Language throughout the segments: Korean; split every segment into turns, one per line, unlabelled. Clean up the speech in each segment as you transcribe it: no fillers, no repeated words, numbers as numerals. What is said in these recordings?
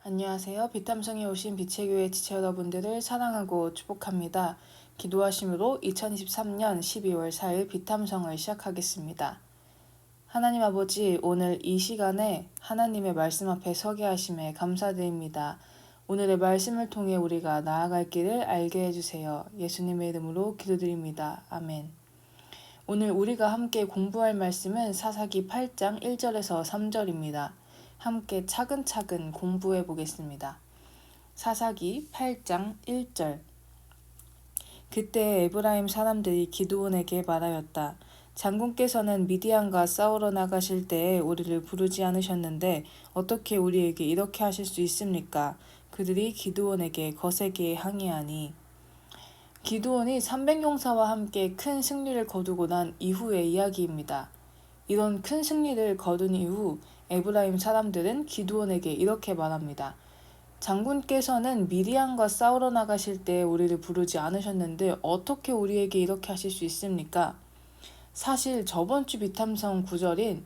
안녕하세요. 비탐성에 오신 빛의 교회 지체 여러분들을 사랑하고 축복합니다. 기도하심으로 2023년 12월 4일 비탐성을 시작하겠습니다. 하나님 아버지, 오늘 이 시간에 하나님의 말씀 앞에 서게 하심에 감사드립니다. 오늘의 말씀을 통해 우리가 나아갈 길을 알게 해주세요. 예수님의 이름으로 기도드립니다. 아멘. 오늘 우리가 함께 공부할 말씀은 사사기 8장 1절에서 3절입니다. 함께 차근차근 공부해 보겠습니다. 사사기 8장 1절. 그때 에브라임 사람들이 기드온에게 말하였다. 장군께서는 미디안과 싸우러 나가실 때에 우리를 부르지 않으셨는데 어떻게 우리에게 이렇게 하실 수 있습니까? 그들이 기드온에게 거세게 항의하니. 기드온이 300용사와 함께 큰 승리를 거두고 난 이후의 이야기입니다. 이런 큰 승리를 거둔 이후 에브라임 사람들은 기드온에게 이렇게 말합니다. 장군께서는 미디안과 싸우러 나가실 때 우리를 부르지 않으셨는데 어떻게 우리에게 이렇게 하실 수 있습니까? 사실 저번 주 비탐성 9절인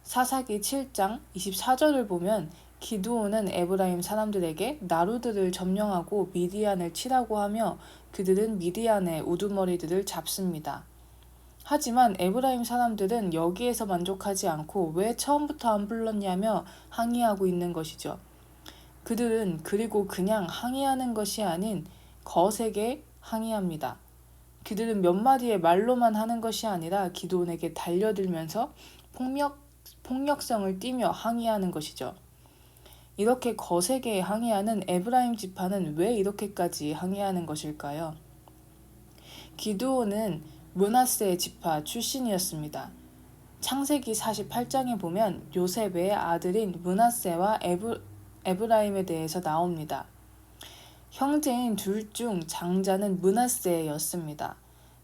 사사기 7장 24절을 보면 기드온은 에브라임 사람들에게 나루들을 점령하고 미디안을 치라고 하며 그들은 미디안의 우두머리들을 잡습니다. 하지만 에브라임 사람들은 여기에서 만족하지 않고 왜 처음부터 안 불렀냐며 항의하고 있는 것이죠. 그들은 그리고 그냥 항의하는 것이 아닌 거세게 항의합니다. 그들은 몇 마디의 말로만 하는 것이 아니라 기드온에게 달려들면서 폭력성을 띠며 항의하는 것이죠. 이렇게 거세게 항의하는 에브라임 지파는 왜 이렇게까지 항의하는 것일까요? 기드온은 므낫세 지파 출신이었습니다. 창세기 48장에 보면 요셉의 아들인 므낫세와 에브라임에 대해서 나옵니다. 형제인 둘 중 장자는 므낫세였습니다.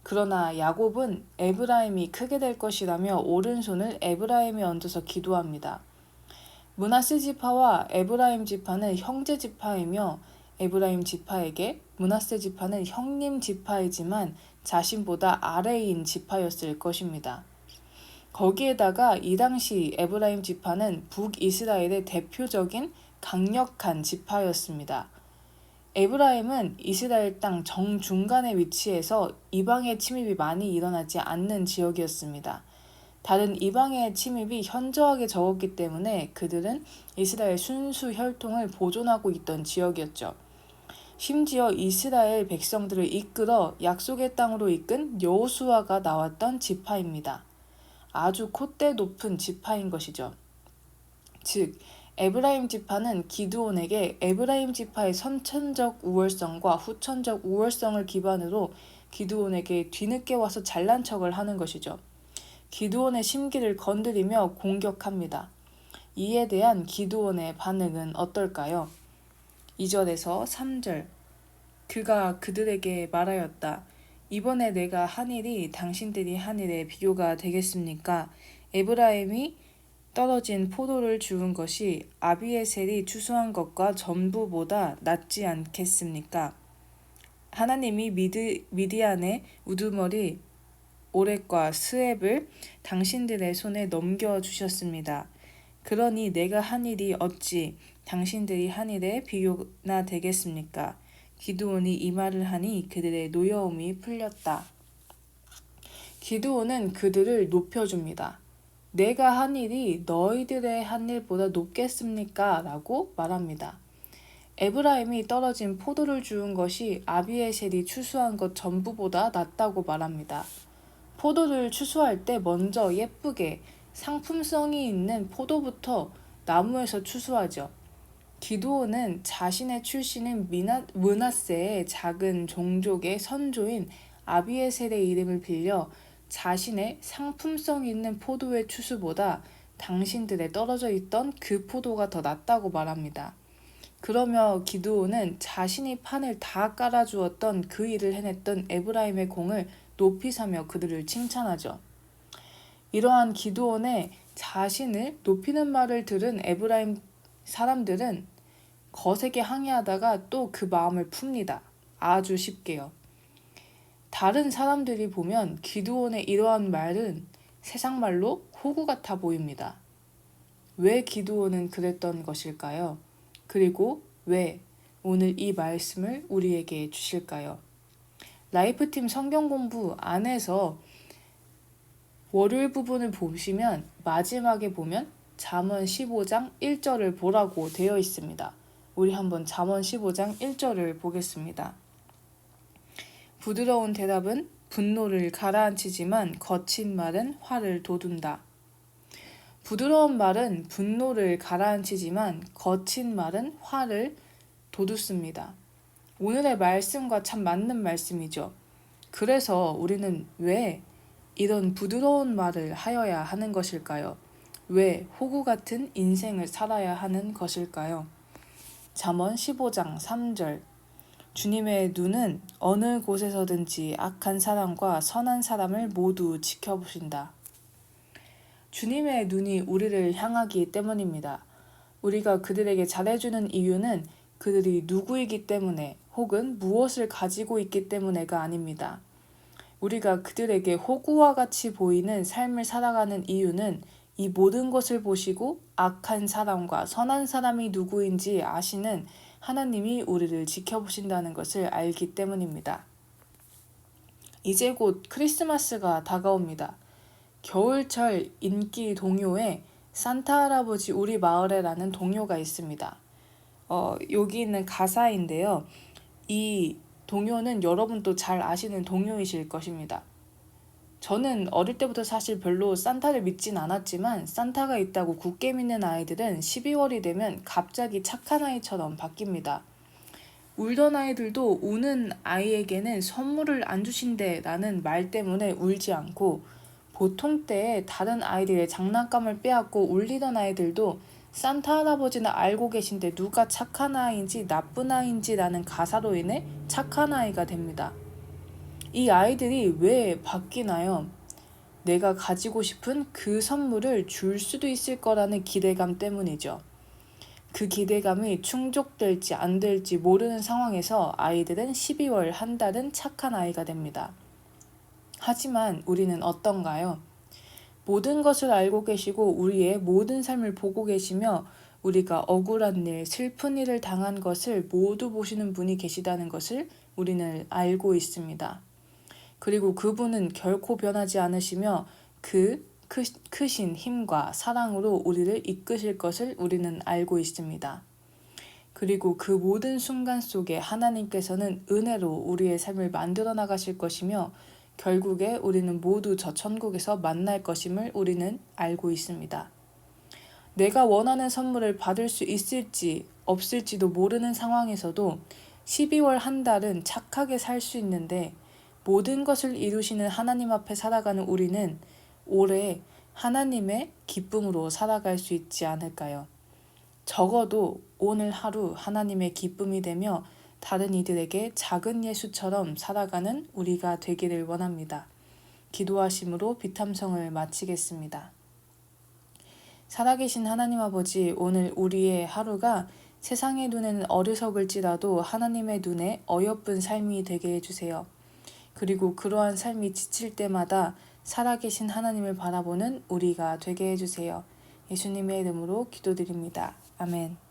그러나 야곱은 에브라임이 크게 될 것이라며 오른손을 에브라임에 얹어서 기도합니다. 므낫세 지파와 에브라임 지파는 형제 지파이며 에브라임 지파에게 므낫세 지파는 형님 지파이지만 자신보다 아래인 지파였을 것입니다. 거기에다가 이 당시 에브라임 지파는 북이스라엘의 대표적인 강력한 지파였습니다. 에브라임은 이스라엘 땅 정중간에 위치해서 이방의 침입이 많이 일어나지 않는 지역이었습니다. 다른 이방의 침입이 현저하게 적었기 때문에 그들은 이스라엘 순수 혈통을 보존하고 있던 지역이었죠. 심지어 이스라엘 백성들을 이끌어 약속의 땅으로 이끈 여호수아가 나왔던 지파입니다. 아주 콧대 높은 지파인 것이죠. 즉, 에브라임 지파는 기드온에게 에브라임 지파의 선천적 우월성과 후천적 우월성을 기반으로 기드온에게 뒤늦게 와서 잘난 척을 하는 것이죠. 기드온의 심기를 건드리며 공격합니다. 이에 대한 기드온의 반응은 어떨까요? 2절에서 3절. 그가 그들에게 말하였다. 이번에 내가 한 일이 당신들이 한 일에 비교가 되겠습니까? 에브라임이 떨어진 포도를 주운 것이 아비에셀이 추수한 것과 전부보다 낫지 않겠습니까? 하나님이 미디안의 우두머리 오렛과 스앱을 당신들의 손에 넘겨주셨습니다. 그러니 내가 한 일이 어찌 당신들이 한 일에 비교나 되겠습니까? 기드온이 이 말을 하니 그들의 노여움이 풀렸다. 기드온은 그들을 높여줍니다. 내가 한 일이 너희들의 한 일보다 높겠습니까? 라고 말합니다. 에브라임이 떨어진 포도를 주운 것이 아비에셀이 추수한 것 전부보다 낫다고 말합니다. 포도를 추수할 때 먼저 예쁘게 상품성이 있는 포도부터 나무에서 추수하죠. 기드온은 자신의 출신인 므낫세의 작은 종족의 선조인 아비에셀의 이름을 빌려 자신의 상품성 있는 포도의 추수보다 당신들에 떨어져 있던 그 포도가 더 낫다고 말합니다. 그러며 기드온은 자신이 판을 다 깔아주었던 그 일을 해냈던 에브라임의 공을 높이 사며 그들을 칭찬하죠. 이러한 기드온의 자신을 높이는 말을 들은 에브라임 사람들은 거세게 항의하다가 또 그 마음을 풉니다. 아주 쉽게요. 다른 사람들이 보면 기드온의 이러한 말은 세상 말로 호구 같아 보입니다. 왜 기드온은 그랬던 것일까요? 그리고 왜 오늘 이 말씀을 우리에게 주실까요? 라이프팀 성경 공부 안에서 월요일 부분을 보시면 마지막에 보면 잠언 15장 1절을 보라고 되어 있습니다. 우리 한번 잠언 15장 1절을 보겠습니다. 부드러운 대답은 분노를 가라앉히지만 거친 말은 화를 돋운다. 부드러운 말은 분노를 가라앉히지만 거친 말은 화를 돋우습니다. 오늘의 말씀과 참 맞는 말씀이죠. 그래서 우리는 왜 이런 부드러운 말을 하여야 하는 것일까요? 왜 호구 같은 인생을 살아야 하는 것일까요? 잠언 15장 3절 주님의 눈은 어느 곳에서든지 악한 사람과 선한 사람을 모두 지켜보신다. 주님의 눈이 우리를 향하기 때문입니다. 우리가 그들에게 잘해주는 이유는 그들이 누구이기 때문에 혹은 무엇을 가지고 있기 때문에가 아닙니다. 우리가 그들에게 호구와 같이 보이는 삶을 살아가는 이유는 이 모든 것을 보시고 악한 사람과 선한 사람이 누구인지 아시는 하나님이 우리를 지켜보신다는 것을 알기 때문입니다. 이제 곧 크리스마스가 다가옵니다. 겨울철 인기 동요에 산타 할아버지 우리 마을에라는 동요가 있습니다. 여기 있는 가사인데요. 이 동요는 여러분도 잘 아시는 동요이실 것입니다. 저는 어릴 때부터 사실 별로 산타를 믿진 않았지만 산타가 있다고 굳게 믿는 아이들은 12월이 되면 갑자기 착한 아이처럼 바뀝니다. 울던 아이들도 우는 아이에게는 선물을 안 주신대 라는 말 때문에 울지 않고 보통 때에 다른 아이들의 장난감을 빼앗고 울리던 아이들도 산타 할아버지는 알고 계신데 누가 착한 아이인지 나쁜 아이인지라는 가사로 인해 착한 아이가 됩니다. 이 아이들이 왜 바뀌나요? 내가 가지고 싶은 그 선물을 줄 수도 있을 거라는 기대감 때문이죠. 그 기대감이 충족될지 안 될지 모르는 상황에서 아이들은 12월 한 달은 착한 아이가 됩니다. 하지만 우리는 어떤가요? 모든 것을 알고 계시고 우리의 모든 삶을 보고 계시며 우리가 억울한 일, 슬픈 일을 당한 것을 모두 보시는 분이 계시다는 것을 우리는 알고 있습니다. 그리고 그분은 결코 변하지 않으시며 그 크신 힘과 사랑으로 우리를 이끄실 것을 우리는 알고 있습니다. 그리고 그 모든 순간 속에 하나님께서는 은혜로 우리의 삶을 만들어 나가실 것이며 결국에 우리는 모두 저 천국에서 만날 것임을 우리는 알고 있습니다. 내가 원하는 선물을 받을 수 있을지 없을지도 모르는 상황에서도 12월 한 달은 착하게 살 수 있는데 모든 것을 이루시는 하나님 앞에 살아가는 우리는 올해 하나님의 기쁨으로 살아갈 수 있지 않을까요? 적어도 오늘 하루 하나님의 기쁨이 되며 다른 이들에게 작은 예수처럼 살아가는 우리가 되기를 원합니다. 기도하심으로 비탐성을 마치겠습니다. 살아계신 하나님 아버지, 오늘 우리의 하루가 세상의 눈에는 어리석을지라도 하나님의 눈에 어여쁜 삶이 되게 해주세요. 그리고 그러한 삶이 지칠 때마다 살아계신 하나님을 바라보는 우리가 되게 해주세요. 예수님의 이름으로 기도드립니다. 아멘.